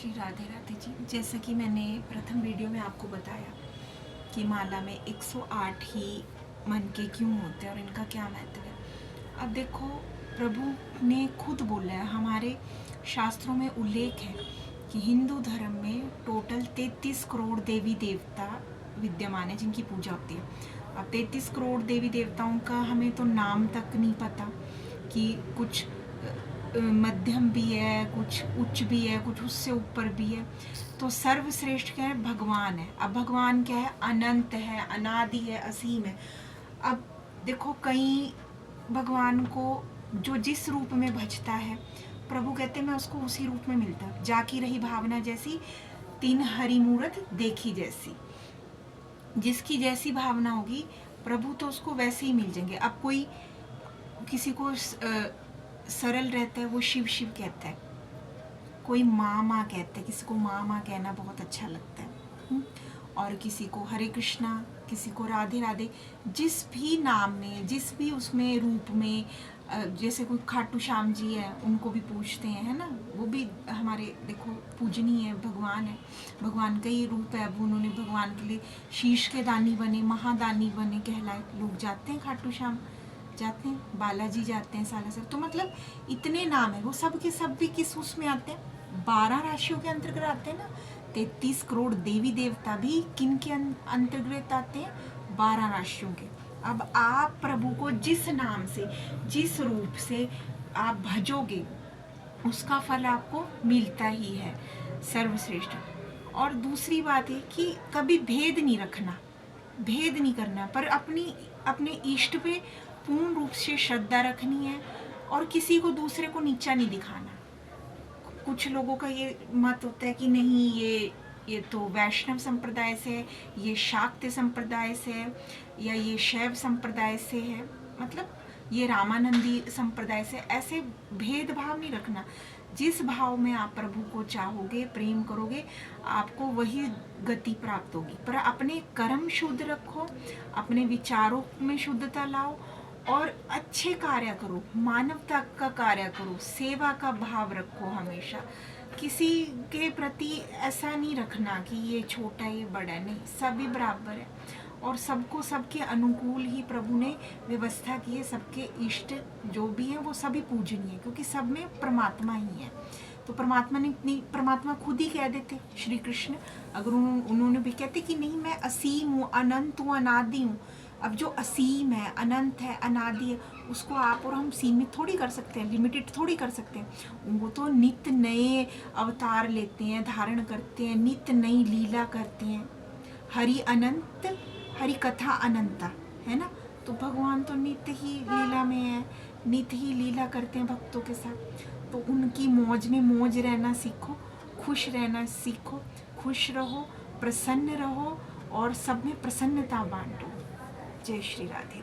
श्री राधे राधे जी। जैसा कि मैंने प्रथम वीडियो में आपको बताया कि माला में 108 ही मन के क्यों होते हैं और इनका क्या महत्व है। अब देखो, प्रभु ने खुद बोला है, हमारे शास्त्रों में उल्लेख है कि हिंदू धर्म में टोटल 33 करोड़ देवी देवता विद्यमान है जिनकी पूजा होती है। अब 33 करोड़ देवी देवताओं का हमें तो नाम तक नहीं पता कि कुछ मध्यम भी है, कुछ उच्च भी है, कुछ उससे ऊपर भी है। तो सर्वश्रेष्ठ क्या है? भगवान है। अब भगवान क्या है? अनंत है, अनादि है, असीम है। अब देखो, कई भगवान को जो जिस रूप में भजता है, प्रभु कहते हैं मैं उसको उसी रूप में मिलता। जाकी रही भावना जैसी, तीन हरि मूरत देखी जैसी। जिसकी जैसी भावना होगी प्रभु तो उसको वैसे ही मिल जाएंगे। अब कोई किसी को सरल रहता है वो शिव शिव कहता है, कोई माँ माँ कहता है, किसी को माँ माँ कहना बहुत अच्छा लगता है, और किसी को हरे कृष्णा, किसी को राधे राधे। जिस भी नाम में, जिस भी उसमें रूप में, जैसे कोई खाटू श्याम जी है उनको भी पूछते हैं, है ना, वो भी हमारे देखो पूजनीय है, भगवान है। भगवान का ही रूप है। अब उन्होंने भगवान के लिए शीश के दानी बने, महादानी बने कहलाए। लोग जाते हैं, खाटू श्याम जाते हैं, बालाजी जाते हैं, सालासर। तो मतलब इतने नाम है, वो सब के सब भी किस उसमें आते हैं? 12 राशियों के अंतर्गत आते हैं ना। 33 करोड़ देवी देवता भी किन के अंतर्गत आते हैं? 12 राशियों के। अब आप प्रभु को जिस नाम से, जिस रूप से आप भजोगे उसका फल आपको मिलता ही है, सर्वश्रेष्ठ। और दूसरी बात है कि कभी भेद नहीं रखना, भेद नहीं करना, पर अपने इष्ट पे पूर्ण रूप से श्रद्धा रखनी है और किसी को दूसरे को नीचा नहीं दिखाना। कुछ लोगों का ये मत होता है कि नहीं, ये तो वैष्णव संप्रदाय से है, ये शाक्य संप्रदाय से है, या ये शैव संप्रदाय से है, मतलब ये रामानंदी संप्रदाय से। ऐसे भेदभाव नहीं रखना। जिस भाव में आप प्रभु को चाहोगे, प्रेम करोगे, आपको वही गति प्राप्त होगी। पर अपने कर्म शुद्ध रखो, अपने विचारों में शुद्धता लाओ और अच्छे कार्य करो, मानवता का कार्य करो, सेवा का भाव रखो। हमेशा किसी के प्रति ऐसा नहीं रखना कि ये छोटा है, ये बड़ा है, नहीं, सभी बराबर है और सबको सबके अनुकूल ही प्रभु ने व्यवस्था की है। सबके इष्ट जो भी हैं वो सभी पूजनीय है, क्योंकि सब में परमात्मा ही है। तो परमात्मा खुद ही कह देते श्री कृष्ण, अगर उन्होंने भी कहते कि नहीं, मैं असीम हूँ, अनंत हूँ, अनादि हूँ। अब जो असीम है, अनंत है, अनादि है, उसको आप और हम सीमित थोड़ी कर सकते हैं, लिमिटेड थोड़ी कर सकते हैं। वो तो नित्य नए अवतार लेते हैं, धारण करते हैं, नित्य नई लीला करते हैं। हरि अनंत, हरि कथा अनंता, है ना। तो भगवान तो नित्य ही लीला में है, नित्य ही लीला करते हैं भक्तों के साथ। तो उनकी मौज में मौज रहना सीखो, खुश रहना सीखो, खुश रहो, प्रसन्न रहो और सब में प्रसन्नता बांटो। जय श्री राधे।